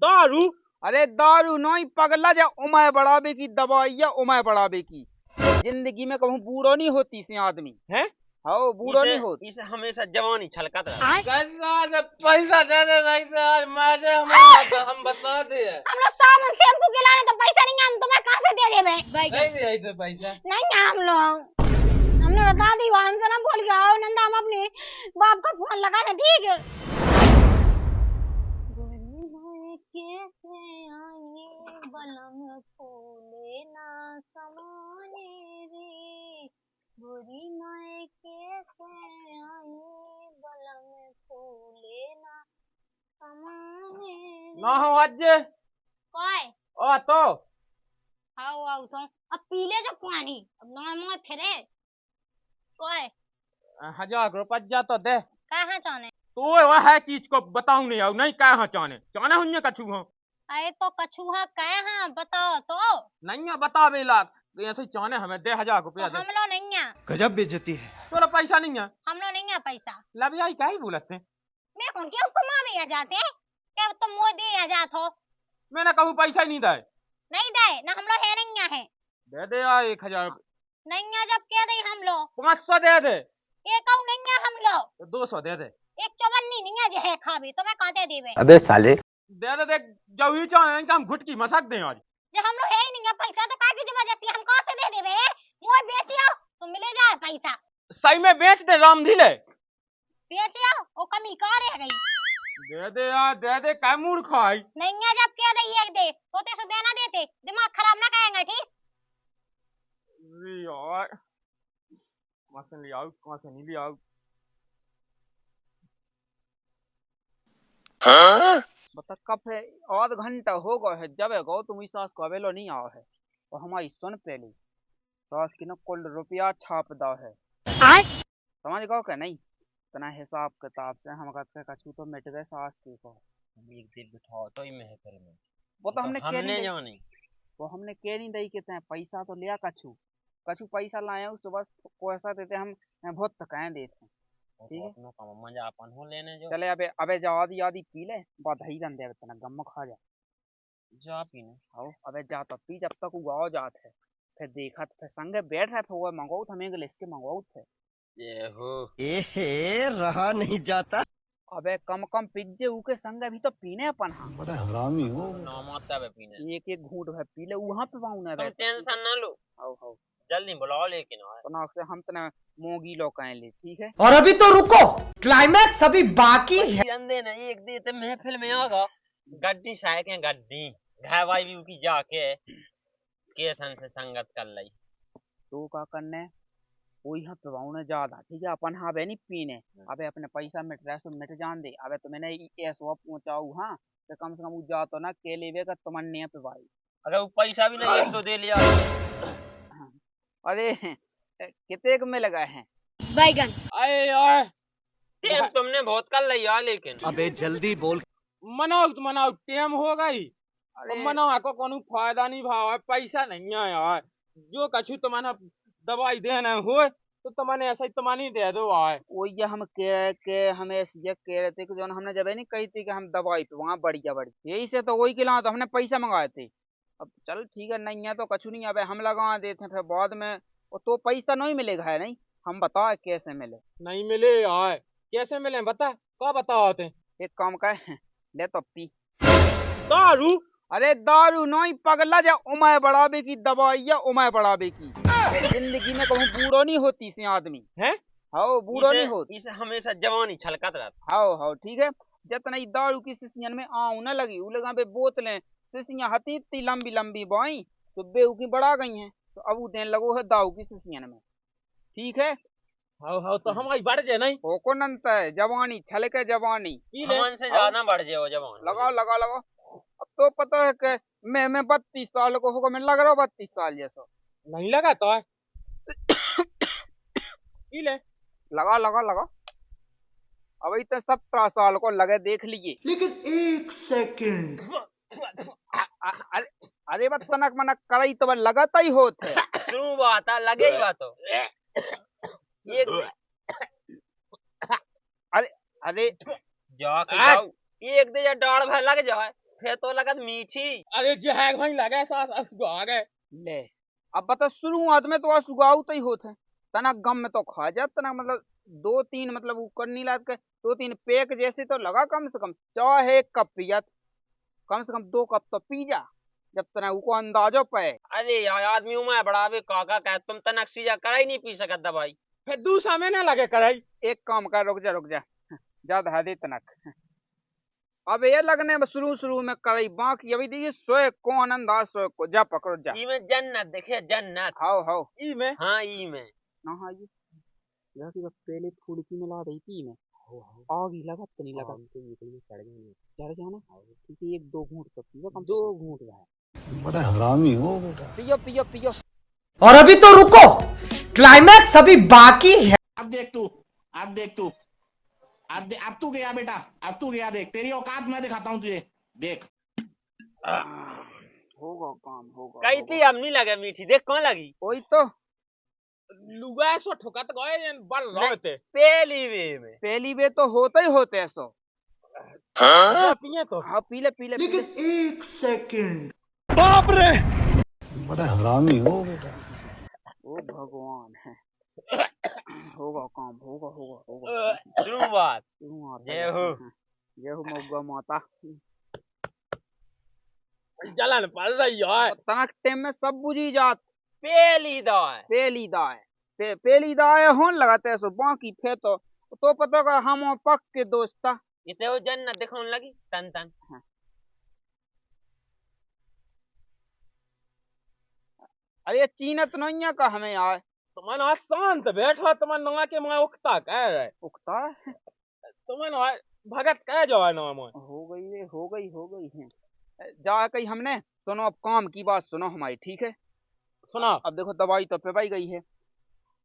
दारू? अरे दारू नहीं पगला, जा उमय बढ़ावे की दवाई है, उमय बढ़ावे की। जिंदगी में कहूँ बूढ़ो नहीं होती से आदमी है। हाँ बूढ़ो नहीं होती, इसे हमेशा जवानी छलकत रहा। कैसा पैसा दे दे भाई साहब, मारे हम बता दे। हम लोग सामान टेम्पू के लाने तो पैसा नहीं है, हम तुम्हें कहाँ से दे देबे? नहीं दिया तो पैसा नहीं है हम लोग, हमने बता दी हमसे ना बोल के आओ नंदा, हम अपने बाप का फोन लगा दे, ठीक है? कैसे आए बलम फूले ना समाने रे, बुरी माए कैसे आए बलम फूले ना समाने रे। ना हो आज कोई ओ तो आओ आओ तो अब पी ले जो पानी, अब ना मुँह फिरे। कोई 1000 रुपया जा तो दे। कहाँ चाहने? तो वह है चीज को बताऊं नहीं, नहीं कहा चाने चाने हुन्ने कछु हो अरे तो कछुहा कहाँ बताओ तो? नहीं है बता बेला, ऐसे चाने हमें दे 1000 रुपया तो दे। हम लोग नहीं है, गजब बेइज्जती है। तोरा पैसा नहीं है, हम लोग नहीं है पैसा। लब आई क्या ही बोलते हैं। मैं कौन क्यों कमावे जाते हैं? क्या तुम मुँह दे जात हो? मैंने कहूँ पैसा ही नहीं दे। नहीं दे ना, हम लोग है नहीं है। दे दे यार 1000, नहीं है जब कह दे हम लोग 500 दे दे, एक और नहीं है हम लोग, तो 200 दे दे। एक चौबन्नी नहीं है जो है खावे तो मैं कहते देवे। अबे साले दे दे देख, जब ही चाहे हम घुटकी मसक दें आज। जब हम लोग है ही नहीं है पैसा तो काहे की जबरदस्ती हम कहाँ से दे देवे? मुँह बेचियो तो मिले जाए पैसा, सही में बेच दे राम धीले। बेचियो वो कमी कहाँ रह गई? दे दे यार दे दे, काय मूड खाई। नहीं है जब कह दे एक दे होते से देना देते, दिमाग खराब ना करेंगे, ठीक? यार कहाँ से ले आओ, कहाँ से नहीं ले आओ। बता कब है, आध घंटा हो गया है जब गो तुम इस सास को अवेलो नहीं आओ है, और हमारी सुन पहले सास की न कुल रुपया छाप दा है। समझ गो क्या नहीं? इतना हिसाब किताब से हम कहते कछु तो मिट गए सास की को। एक दिल बिठाओ तो ही महफिल में। वो तो हमने कह नहीं जानी, वो हमने कह नहीं दई कहते हैं पैसा तो लिया कछु कछु पैसा लाए सुबह पैसा देते हम बहुत थकाए देते हैं। ठीक है अपनों का मजा अपन हो लेने जो। चले अबे अबे जा आदि आदि पी ले, बधाई दन दे तना गम खा जा। जा पीने आओ अबे जा तब पी जब तक वो आओ जात है, फिर देखा फिर संगे बैठ रहे, फिर वो मंगवाऊ था मेरे लिस्ट के मंगवाऊ थे। ये हो ए रहा नहीं जाता। अबे कम कम पिज्जे उके संग भी तो पीने अपन। हाँ बड़ा हरामी हो। ना माता बे पीने, एक एक घूंट भर पी ले, वहां पे पाऊं ना तुम टेंशन ना लो। आओ आओ जल्दी बुलाओ लेकिन तो से हम तना मोगी लोग ले, ठीक है? और अभी तो रुको, क्लाइमैक्स अभी बाकी है। अंदे ना एक दे ते महफिल में आगा गड्डी शायद के गड्डी घाय भाई भी की जाके केसन से संगत कर ली। तो का करने वही यहाँ पे पाऊं ज्यादा, ठीक है? अपन हाँ बे नहीं पीने, अबे अपने पैसा मिट रहा है तो मिट जान दे। अबे तो मैंने ऐसा पहुंचाऊ हाँ तो कम से कम जा तो ना के लेवे का तुमने पे भाई। अगर वो पैसा भी नहीं तो दे लिया। अरे कितने में लगा है बैगन? अरे यार टेम तुमने बहुत कर लिया, लेकिन अबे जल्दी बोल। मनाओ तो मनाओ, टेम हो गई। अरे मनाओ को कोनो फायदा नहीं भाव है, पैसा नहीं है यार। जो कछु तुम्हारा दवाई देना हो तो तुमने ऐसा ही तुमने दे दो यार। वो ये हम के हमें ये कह रहे थे कि जो हमने जब नहीं कही थी कि हम दवाई पे वहाँ बढ़िया बढ़िया, यही से तो वही के ला तो हमने पैसा मंगाए थे। अब चल ठीक है, नहीं है तो कछु नहीं, अब हम लगा देते हैं फिर बाद में तो पैसा नहीं मिलेगा है नहीं। हम बताओ कैसे मिले? नहीं मिले यार, कैसे मिले बता, क्या बताओ? एक काम का ले तो पी दारू। अरे दारू नहीं पगला, जा उमय बढ़ावे की दवाई है, उमय बढ़ावे की। जिंदगी में कहूँ बूढ़ो नहीं होती से आदमी है। हाँ बूढ़ो नहीं होती, इसे हमेशा जवानी छलकत रहता। हाँ हाँ ठीक है। जितना दारू की शीशियन में आऊ न लगी उ लगा पे बोतलें शीशियां हती इतनी लंबी लंबी बाई तो बेऊ की बढ़ा गई हैं, तो अब वो देने लगो है दारू की शीशियन में, ठीक है? हाँ हाँ तो हमारी बढ़ जाए नहीं ओ को नंत है जवानी छलके जवानी मन से ज्यादा बढ़ जाए वो जवान। लगाओ लगाओ लगाओ। अब तो पता है कि मैं 32 साल को होगा, मैं लग रहा हूँ 32 साल जैसा। नहीं लगा तो है ले लगा लगा लगा। अभी तो 17 साल को लगे, देख लीजिए। लेकिन एक सेकंड, अरे अरे बस तनक मनक करई तो लगाता ही होते शुरू बात है लगे ही बात हो। अरे अरे जाओ एक दे डाल भर लग जाए फिर तो लगत मीठी। अरे जहग भाई लगे सास असुगा गए ले अब बता शुरुआत में तो असुगाऊ तो ही होते तना गम में तो खा जा तना मतलब 2-3 मतलब ऊपर नहीं लाद के 2-3 पैक जैसे तो लगा कम से कम चाहे 1 कप पिया कम से कम 2 कप तो पी जा जब तना उको अंदाजो पे। अरे यार आदमी उमा बड़ा भी काका कह तुम तनक सीजा करा ही नहीं पी सकत दवाई। फिर दूसरा में ना लगे कराई। एक काम कर रुक जा ज्यादा है दे तनक अब ये लगने में शुरू में कराई बाकी अभी देखिए सोए कौन अंदाज सोए को जा पकड़ो जा ई में जन्नत देखे जन्नत। हाओ ई में हाँ ई में ना हाँ ये यार कि पहले फुड़की में ला रही थी मैं आग ही लगा तो नहीं लगा चढ़ जाना ठीक है 1-2 घूंट तो पियो कम 2 घूंट है बड़ा हरामी हो बेटा। पियो और अभी तो रुको, क्लाइमैक्स अभी बाकी है। अब देख तू अब तू गया बेटा, अब तू गया, देख तेरी औकात मैं दिखाता हूँ तुझे, देख। होगा काम होगा कई थी अब नहीं लगे मीठी देख कौन लगी। वही तो लुगा सो ठोकत गए बल रहते पहली वे तो होते ही होते ऐसो पिए तो हाँ पीले लेकिन 1 सेकंड बड़ा हरामी हो बेटा। ओ भगवान है होगा काम होगा शुरुआत जय हो मौगा माता। जलन पड़ रही है तनक टाइम में सब बुझी जात पहली दाए पहली दाए होन लगाते ऐसो बाकी फे तो पता का हम पक के दोस्ता इते वो जन्नत देखने लगी तन तन। अरे चीनत नहीं है का हमें यार तुमन आज शांत बैठो तुमन नवा के मैं उकता कह रहे उकता तुमन भगत कह जाओ ना मैं हो गई है जा कही हमने सुनो अब काम की बात सुनो हमारी ठीक है सुना। अब देखो दवाई तो पिवाई गई है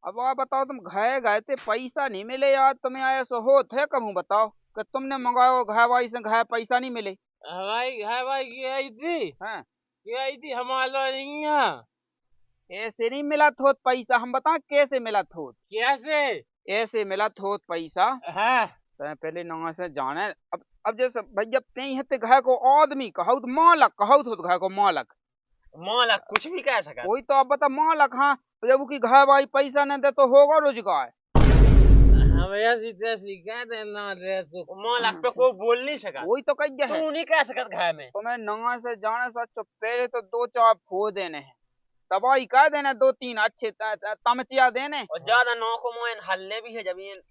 अब आप बताओ तुम गए थे पैसा नहीं मिले यार तुम्हें आया सो हो थे कब बताओ कि तुमने मंगाओ घाई से घाय पैसा नहीं मिले भाई की आई थी हाँ की आई थी हमारा यहाँ ऐसे नहीं मिला थोत पैसा हम बता कैसे मिला थोत कैसे ऐसे मिला थोत पैसा हाँ तो पहले ना से जाने अब जैसे भैया नहीं है घाय को आदमी कहो तो मालक कहो तो घाय को मालक कुछ भी कह सका। वही तो अब बता मालक हाँ जब उसकी घाय भाई पैसा न दे तो होगा रोजगार मालक पे कोई बोल नहीं सका। वही तो कही है तू नहीं कह सकत घर में तुम्हें नंगा से जाने से पहले तो 2-4 फो देने हैं दवाई कह देने 2-3 अच्छे तमचिया देने और ज्यादा नौको मोइन हल्ले भी है जब ये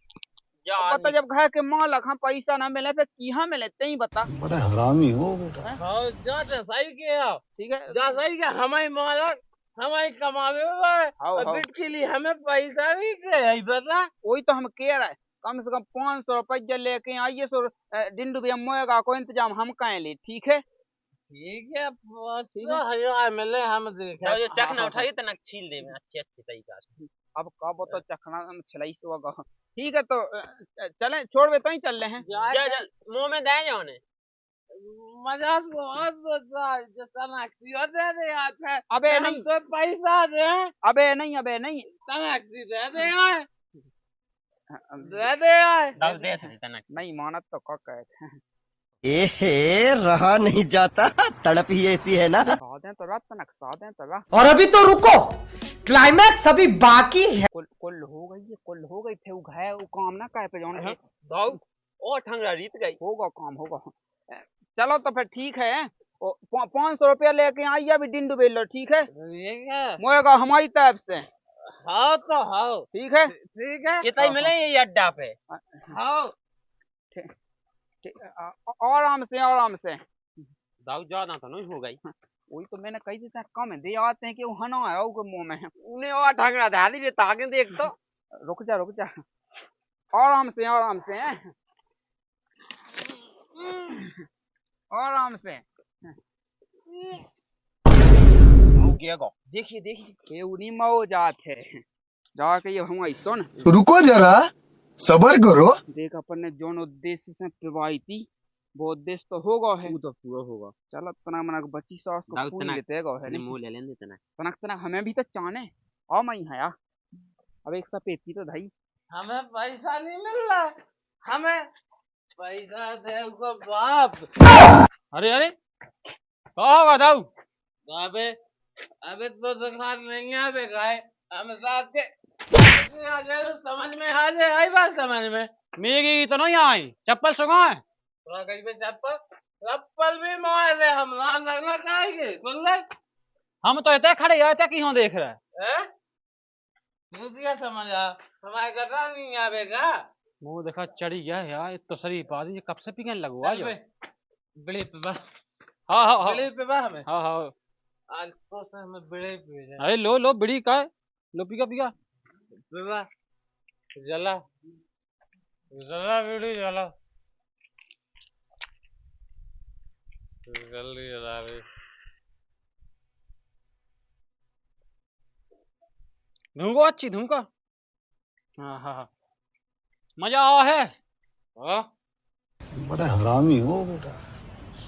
बता जब घर के मालक हाँ पैसा ना मिले फिर किहाँ मिले तई बता बड़ा हरामी हो बेटा। सही किया ठीक है जा सही किया हमारी मालक हमारी कमावे के लिए हमें पैसा नहीं चाहिए बता। वही तो हम कह रहे कम से कम 500 रुपया लेके आइए सो दिन डूबे मोएगा को इंतजाम हम कहें ले ठीक है 500,000 मिले हम देखे चखना उठाइए तनक छील दे में अच्छे तरीका से। अब कब तो चखना हम छिलाई सो होगा ठीक है तो चलें छोड़ वे तो ही चल रहे हैं मुंह में दे जाओ ने मजा तनाक्सी दे दे यार अबे नहीं तो पैसा दे अबे नहीं तनाक्सी दे दे यार दे दे यार दे तनक नहीं मानत तो क्या कहे एहे रहा नहीं जाता तड़प ही ऐसी है ना। साधे तो रात और अभी तो रुको, क्लाइमैक्स अभी बाकी है। कुल हो गई थे वो घाय वो काम ना कहे पे जाने दाऊ ओ ठंगरा रीत गई होगा काम होगा चलो तो फिर ठीक है 500 रुपया लेके आइए अभी दिन डूबे लो ठीक है मोएगा हमारी तरफ से हाँ तो हाँ ठीक है कितना मिले ये अड्डा पे हाँ आराम से दाऊ ज्यादा तो नहीं हो गई। वही तो मैंने कही थी कम दे आते हैं कि वो हना है वो मुंह में उन्हें और ठगड़ा धा दी ताके देख तो रुक जा आराम से देखिए ये उन्हीं मो जात है जाके ये हम सुन रुको जरा सबर करो। देख अपन ने जोन उद्देश्य से पिवाई थी वो उद्देश्य तो होगा है तो पूरा होगा। चल तना मना बच्ची सास को पूरी लेते है मुंह ले लेंगे तनक हमें भी तो चाने आओ मैं है यार अब एक सपेती तो धाई हमें पैसा नहीं मिल रहा हमें पैसा दे बाप। अरे होगा दाऊ? अबे अबे तो दिखा नहीं आवे गाय हम साथ के आ जाए तो समझ में आ जाए आई बात समझ में मेरी तो नहीं आई, चप्पल सुखा है। थोड़ा कहीं पे चप्पल चप्पल भी मार दे हम ना लगना काहे बोल रहे हम तो इतने खड़े हैं क्यों देख रहे हैं? हैं मुझे समझ आ हमारे गड्ढा नहीं आवेगा मुंह देखा चढ़ी गया यार, तो शरीफ आदमी कब से पीने लगवा जो। बिड़ी पे बा हाँ हाँ हाँ बिड़ी पे बा हमें हाँ हाँ। आज तो से हमें बिड़ी पी जाए अरे लो लो बिड़ी का है, लो पीका पीका। बेबा जला जला बिड़ी जला जल्दी जला रे धुनको अच्छी धुनको। हाँ हाँ हाँ मजा आवा है। हाँ बड़ा हरामी हो बेटा।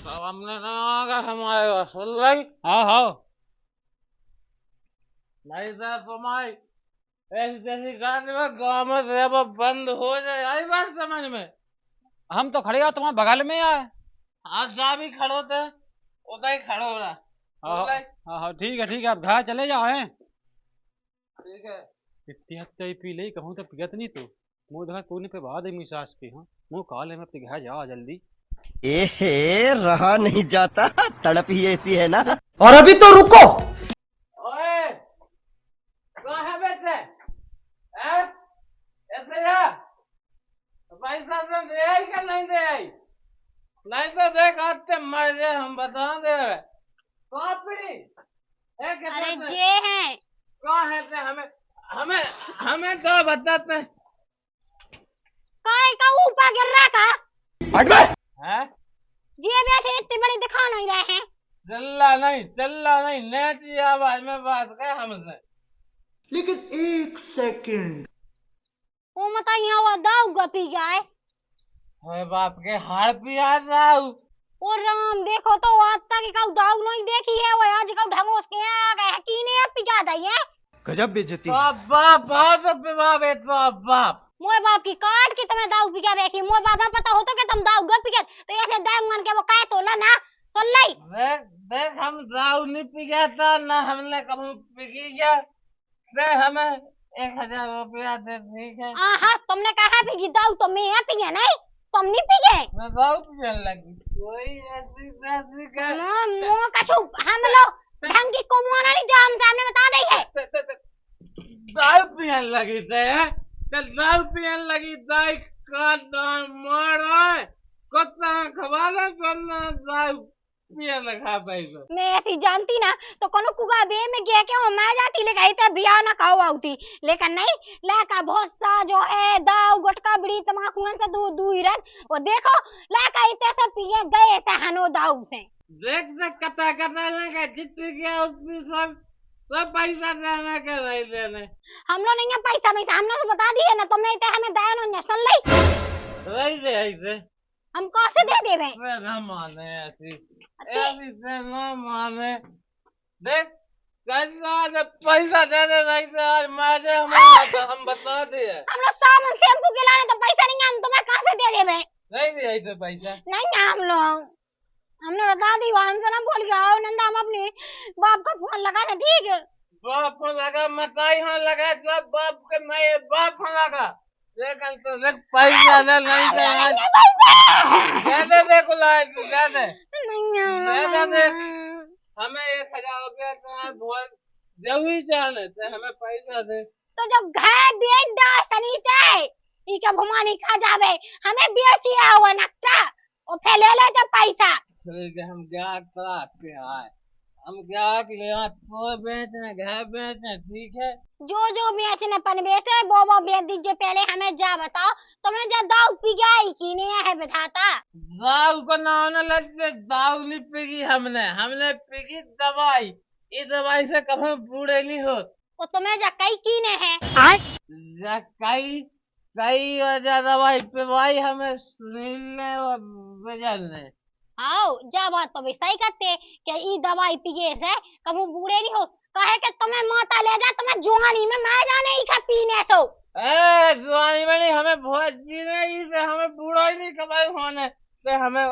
सामने ना आगा हमारे सुन रही हाँ हाँ नहीं था तुम्हारी ऐसी जैसी गाने में गाँव में रेबा बंद हो जाए आई बात समझ में हम तो खड़े हैं तुम्हारे बगल में आए। आज जहाँ भी खड़ो थे उतना ही खड़ो रहा हाँ हाँ हाँ ठीक है अब घर चले जाओ हैं। ठीक है इतनी हत्या ही पी ले कहूँ तो पियत नहीं तो मुँह देखा कोने पे बाद मिसाज के। हाँ मुँह काले में पिघा जा जल्दी। एहे रहा नहीं जाता, तड़प ही ऐसी है ना। और अभी तो रुको, ओए कहाँ है बेटे हैं ऐसे यार पैसा तो दे आई क्या नहीं दे आई नहीं तो देख आज ते मर जाए हम बता दे रहे कहाँ पड़ी है अरे कितने जे हैं कहाँ है ते हमें हमें हमें तो बताते काय का ऊपर गिर रहा था हैं जे बैठे इतनी बड़ी दिखा नहीं रहे हैं। चल्ला नहीं नेटी आवाज में बात कर हमसे लेकिन एक सेकंड, वो मत यहाँ वो दाऊ पी गया है। ओए बाप के हाड़ पिया जाऊ और राम देखो तो आज तक का दाऊ नहीं देखी है वो आज का ढंगोस के आ गए कीने पी जा दई है। गजब बेइज्जती। बाप बाप बाप बाप बाप मोए बाप की काट के तुम्हें दाऊ पी गया देखी मोए बाप ना पता हो तो कि तुम दाऊ पी गए तो ऐसे दाऊ मन के वो कहे तो ला ना सुन लई देख हम दाऊ नहीं पी गया था ना हमने कभी पी गया दे हमें 1000 रुपया दे ठीक है हाँ तुमने कहा पी दाऊ तो मैं पी गया नहीं तुम नहीं पी गए। मैं दाऊ पीने लगी कोई ऐसी तैसी कर मुंह कछु हम लोग ढंग की कोमुआना नहीं जो हम सामने बता दई है। दाऊ पीने लगी थे दाऊ पीने लगी दाई का दाम मार है कुत्ता खवाना करना दाऊ पीने लगा पैसा मैं ऐसी जानती ना तो कोनो कुगा बे में गया के मैं जाती ले गई थे बिया ना खाओ आउती लेकिन नहीं लाका बहुत सा जो है दाऊ गुटका बीड़ी तमाकू से दूर रह वो देखो लाका इतने से पिए गए से हनो दाऊ से देख कता लगा जितने गया उसमें सब पैसा देने के नहीं देने हम लोग नहीं है पैसा हमने से बता दिए ना तुमने इतने हमें दया नहीं सुन ली नहीं दे ऐसे हम कैसे दे देवे न माने ऐसी से न माने देख कैसा जब पैसा दे दे नहीं से आज माजे हम बता दिए हम लोग सामान शैम्पू के लाने तो पैसा नहीं है हम तुम्हें कहाँ से दे देवे नहीं दे ऐसे पैसा नहीं है हम लोग हमने बता दी वहां से ना बोल के आओ नंदा हम अपने बाप का फोन लगा था ठीक है बाप फोन लगा मताई हाँ लगा जब बाप के मैं बाप फोन लगा लेकिन तो देख पैसा दे नहीं दे आज दे को लाए दे दे हमें 1000 रुपया तो बहुत जरूरी जाने थे हमें पैसा दे तो जो घर बेच डा सनीचे ई के भुमानी खा जावे हमें बेचिया हुआ नक्का और फिर ले ले पैसा ठीक है हम ग्राहक तलाश के आए हम ग्राहक ले तो बेचने घर बेचने ठीक है जो बेचने पन बेचे वो बेच दीजिए पहले हमें जा बताओ तुम्हें जा दाऊ पी गया की नहीं है बताता दाऊ को नाम न लगते दाऊ नहीं पीगी हमने पीगी दवाई इस दवाई से कभी बूढ़े नहीं हो वो तुम्हें जा कई की ने है कई वजह दवाई पिवाई हमें सुनने और बजलने आओ जा बात तो भी सही करते कि ई दवाई पिए से कभी बूढ़े नहीं हो कहे कि तुम्हें माता ले जा तुम्हें जुआनी में मैं जाने ही खा पीने सो जुआनी में नहीं हमें बहुत जीने ही से हमें बूढ़ा ही नहीं कमाई होने से हमें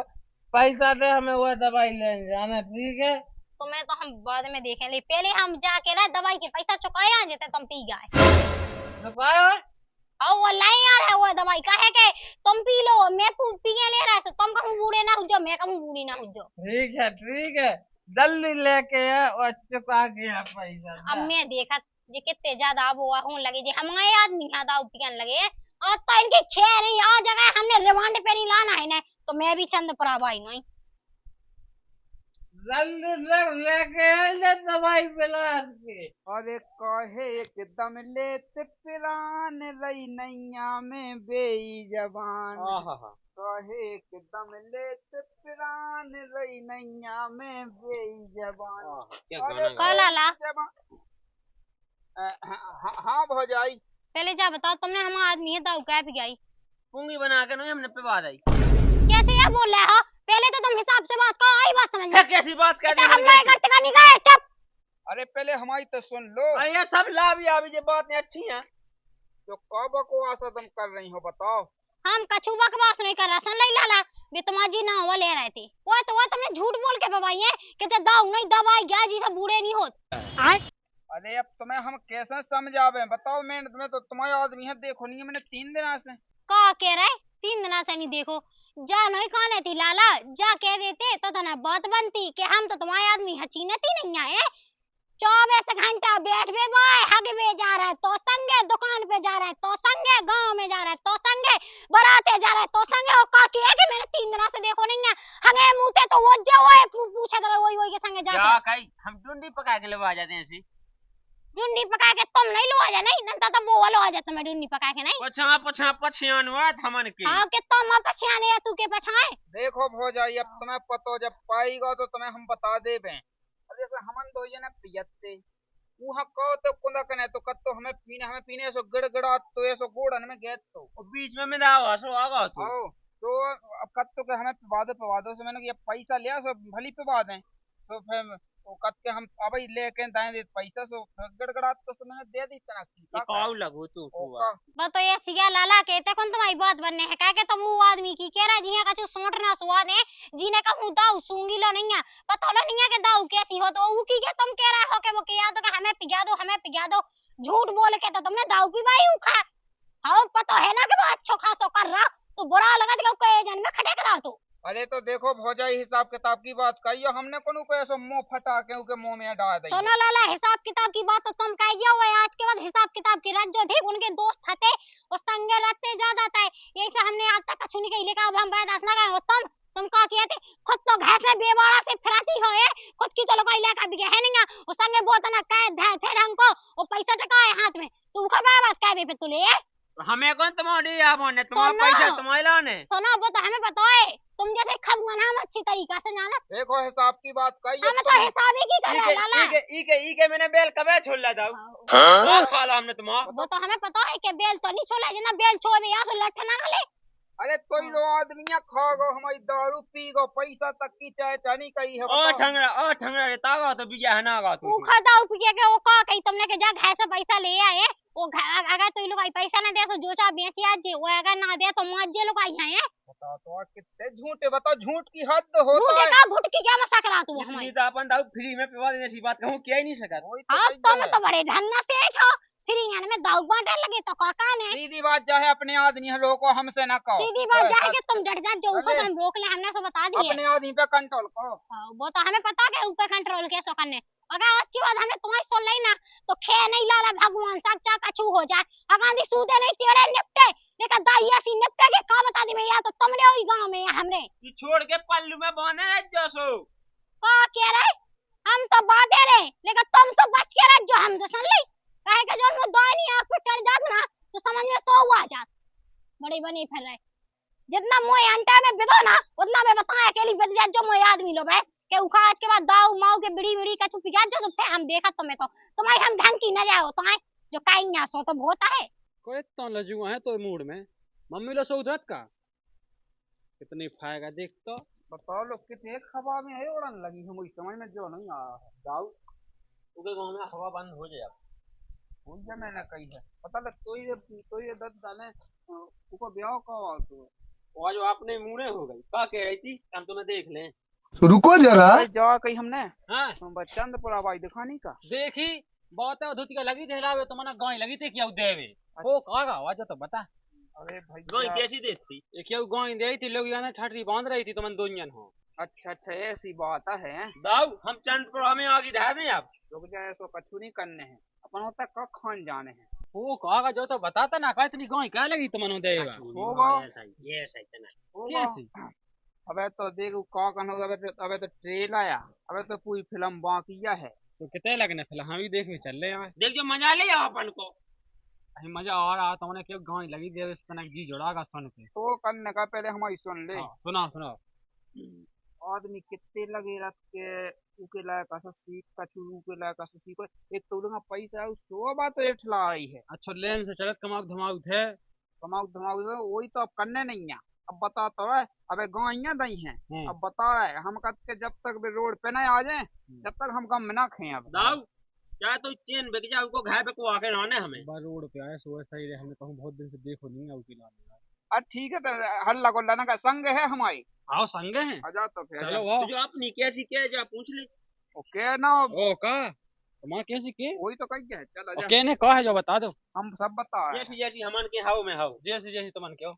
पैसा दे हमें वो दवाई लेने जाना, ठीक है? तुम्हें तो हम बाद में देखेंगे, पहले हम जाके ना दवाई के पैसा चुकाए आ जाते, तुम पी गए। चुकाए हो? हाँ वो नहीं आ रहा है वो दवाई, कहे के तुम पी लो, मैं पिए ले रहा है, तुम कहूँ बूढ़े ना हो जाओ, मैं कहूँ बूढ़ी ना हो जाओ। ठीक है, जल्दी लेके आ और चुका के आ पैसा। अब मैं देखा जे कितने ज्यादा वो होने लगे, जे हमारे आदमी यहाँ दाऊ पियन लगे, और तो इनके खैर नहीं, आ जगह हमने रिमांड पे नहीं लाना है ना, तो मैं भी चंद पराबाई नहीं। जल्दी से लेके आ दवाई पिला के। अरे कहे एकदम लेते पिरान रही नैया में बेई जबान, कहे एकदम लेते पिरान रही नैया में बेई जबान। लाला हाँ भौजाई, पहले जा बताओ, तुमने हमारा आदमी है दाऊ क्या पियाई? पुंगी बना के नहीं हमने पिवा दी। कैसे ये बोल रहे हो? पहले तो तुम हिसाब से बात करो, आई बात समझ में। कैसी बात कर दी? हम नहीं करते का नहीं गए, चुप। अरे पहले हमारी तो सुन लो। अरे ये सब लाभ या ये बातें अच्छी हैं, तो कब बकवास तुम कर रही हो बताओ? हम कछु बकवास नहीं कर रहा, सुन ले लाला, बेतमाजी ना हुआ ले रहे थे, वो तुमने झूठ बोल के बवाई है कि जब दाऊ नहीं दवाई गया जी सब बूढ़े नहीं होते। अरे अब तुम्हें हम कैसे समझावे बताओ? मैं तुम्हें तो तुम्हारे आदमी है, देखो नहीं है मैंने 3 दिन से। का कह रहे 3 दिन से नहीं देखो? जा नहीं कहने थी लाला, जा कह देते तो ना बात बनती कि हम तो तुम्हारे आदमी हचीनत ही नहीं आए। 24 घंटा बैठ बे बाय, हग बे जा रहा है तो संगे, दुकान पे जा रहा है तो संगे, गांव में जा रहा है तो संगे, बराते जा रहा है तो संगे, और का है कि मैंने 3 दिन से देखो नहीं है, हगे मुंह तो वो जो है पूछा था वही के संगे जाता। कहीं हम टुंडी पका के लवा जाते हैं ऐसी। डुंडी पका के तुम नहीं लो आ जा, नहीं नंता तो वो वाला आ जा, तुम्हें डुंडी पका के नहीं पछान हुआ थमन के। हां के तुम पछाने या तू के पछाए। देखो भौजाई, अब तुम्हें पतो जब पाएगा तो तुम्हें हम बता देबे। जैसे हमन दो ये ना पियते वहां को तो कुंदा कने तो कत तो हमें पीने सो गड़गड़ा तो ऐसो गोड़न में गैस तो बीच में दावा सो आगा तो अब कत तो के हमें पिवा दो से मैंने ये पैसा लिया सो भली पिवा दें, तो फिर तो कत के हम अब लेके दाएं दे पैसा सो गड़गड़ा तो मैंने दे दी तना की काऊ लगो तू बस तो ये सिया लाला कहते कौन तुम्हारी बात बनने है, कह के तुम वो आदमी की कह रहा है जिया का सोटना स्वाद है, जीने का मुंह दाऊ सूंगी लो नहीं है, पता लो नहीं है कि दाऊ कैसी हो, तो वो की के तुम कह रहे हो कि वो किया तो हमें पिया दो, झूठ बोल के तो तुमने दाऊ पिवाई उखा। हाँ पता है ना कि वो अच्छो खासो कर रहा, तो बुरा लगा तो कहे जन में खड़े करा तो। अरे तो देखो भौजाई, हिसाब किताब की बात कहियो, हमने कोनो को ऐसो मुंह फटा के उनके मुंह में डाल दी। सुनो लाला, हिसाब किताब की बात तो तुम कहियो, वो आज के बाद हिसाब किताब की रख जो, ठीक? उनके दोस्त थे और संगे रहते ज्यादा था, यही से हमने आज तक कछु नहीं कही, लेकिन अब हम बर्दाश्त ना करें। और तुम क्या किए थे? खुद तो घास में बेवाड़ा से फिराती हो, खुद की तो लोग इलाका भी है नहीं, और संगे बहुत ना कह थे ढंग को, और पैसा टका है हाथ में, तू खबा बस कह पे तुले हमें कौन तुम्हारी आप होने, तुम्हारा पैसा तुम्हारे लाने। सुनो वो तो हमें पता है, तुम जैसे खबगना हम अच्छी तरीका से जाना। देखो हिसाब की बात कहियो, हमें तो हिसाब ही की करे लाला। इके मैंने बेल कबे छोड़ दाऊ हां खा ला हमने तुम्हारा। वो तो हमें पता है कि बेल तो नहीं छोड़ा, जना बेल छोड़े या सो लठ ना गले। अरे कोई लो आदमिया खा गो हमारी दारू पी गो, पैसा तक की चाय चानी कही है। ओ ठंगरा रहता गा तो बिया है ना गा तू खाता हूं पिए के, वो का कही तुमने के जा घर से पैसा ले आए, वो अगर तो लोग पैसा ना दे सो जो चा बेची आज जे, वो अगर ना दे तो माज जे लोग आई हैं। बता तो कितने झूठे, बताओ झूठ की हद होता है। झूठ का घुट की क्या मजाक करा तू हमारी? इतनी तो अपन दाऊ फ्री में पिवा देने सी बात कहूं क्या ही नहीं सका। हां तुम तो बड़े धन्ना से हो, फिर यहाँ में दाऊ बांटने लगे तो काका ने। सीधी बात जा है, अपने आदमी है लोगों को हमसे ना कहो। सीधी बात जा है कि तुम डर जा, जो ऊपर हम रोक ले, हमने सो बता दिए अपने आदमी पे कंट्रोल करो। वो तो हमें पता है ऊपर कंट्रोल कैसे करने। अगर आज के बाद हमने तुम्हारी सुन ली ना तो खे नहीं लाला भगवान तक चा कछु हो जाए, अगांधी सूदे नहीं टेढ़े निपटे, लेकिन दाई ऐसी निपटे के का बता दी मैं, या तो तुमने हुई गांव में या हमरे तू छोड़ के पल्लू में बांधे रह जसो का कह रहे, हम तो बांधे रहे, लेकिन तुम तो बच के रह जो, हम तो सुन ली कहे के जो मुद्दा नहीं आंख पे चढ़ जात ना तो समझ में 100 आ जात, बड़ी बनी फिर रहे। जितना मोए अंटा में बिदो ना उतना मैं बताया अकेली बद जा जो मोए आदमी लो बे के उखा आज के बाद दाऊ माऊ के बिड़ी का चुप जा जो फिर हम देखा तुम्हें तो तुम्हारी हम ढंग की न जाओ तुम्हें जो काई ना सो तो होता है कोई तो लजुआ है तो मूड में मम्मी लो सौदत का कितनी खाएगा देख तो बताओ लोग कितने खबा में है उड़न लगी है, मुझे समझ में जो नहीं आ रहा। दाऊ उनके गांव में हवा बंद हो जाए भूल जा मैंने कही है, पता लग तो ये दस जाने उनको ब्याह का तो और जो आपने मुंह हो गई का कह रही थी हम तुम्हें देख लें। रुको जरा। अरे जा कही हमने हाँ तुम चंदपुरा भाई दिखानी का देखी बहुत है धोती का लगी थे हिलावे तो मना गाय लगी थी क्या देवे वो कागा आवाज तो बता। अरे गाय भैया कैसी देती? ये क्यों गाय दे थी लोग यहाँ ठटरी बांध रही थी तुम दोनों हो। अच्छा अच्छा ऐसी बात है। दाऊ हम चंदपुरा में आगे धा दें आप। रुक जाए सो कछु नहीं करने हैं अपन होता कब खान जाने हैं। वो कागा जो तो बताता ना का इतनी गाय क्या लगी तुम देगा होगा ये सही तना। होगा। कैसी अबे तो देख का कहना अबे तो ट्रेल आया अबे तो पूरी फिल्म बाकी है। तो कितने लगने फिलहाल हम भी देखने चल रहे हैं। देख जो मजा ले आओ अपन को। अरे मजा आ रहा था उन्हें क्यों गाय लगी दे इस तरह जी जोड़ागा सुन के। तो करने का पहले हमारी सुन ले। हाँ, सुनाओ सुनाओ। आदमी कितने लगे रख के उके लायक ऐसा सीख कछु उके लायक ऐसा सीख एक तो उनका पैसा है उसको बात तो एठला रही है। अच्छा लेन से चलत कमाक धमाक थे कमाऊ धमाऊ वही तो अब करने नहीं है। अब बता तो है अबे गायियां दई हैं अब बता है हम कहते जब तक भी रोड पे ना आ जाए जब तक हम गम ना खाएं। अब दाऊ क्या तो चेन बिक जाओ को घर पे को आके लाने हमें। बार रोड पे आए सो सही रहे हमने कहूँ बहुत दिन से देखो नहीं है उकी लाने। अरे ठीक है तो हल्ला गुल्ला का संग है हमारी। आओ संग हैं आजा तो फिर चलो वाह जो अपनी कैसी क्या जा पूछ ले। ओके ना ओ का तुम्हारा कैसी के वही तो कही है चल आजा कहने कहा है जो बता दो हम सब बता जैसी जैसी हमन के हाउ में हाउ जैसे जैसे तुमन क्यों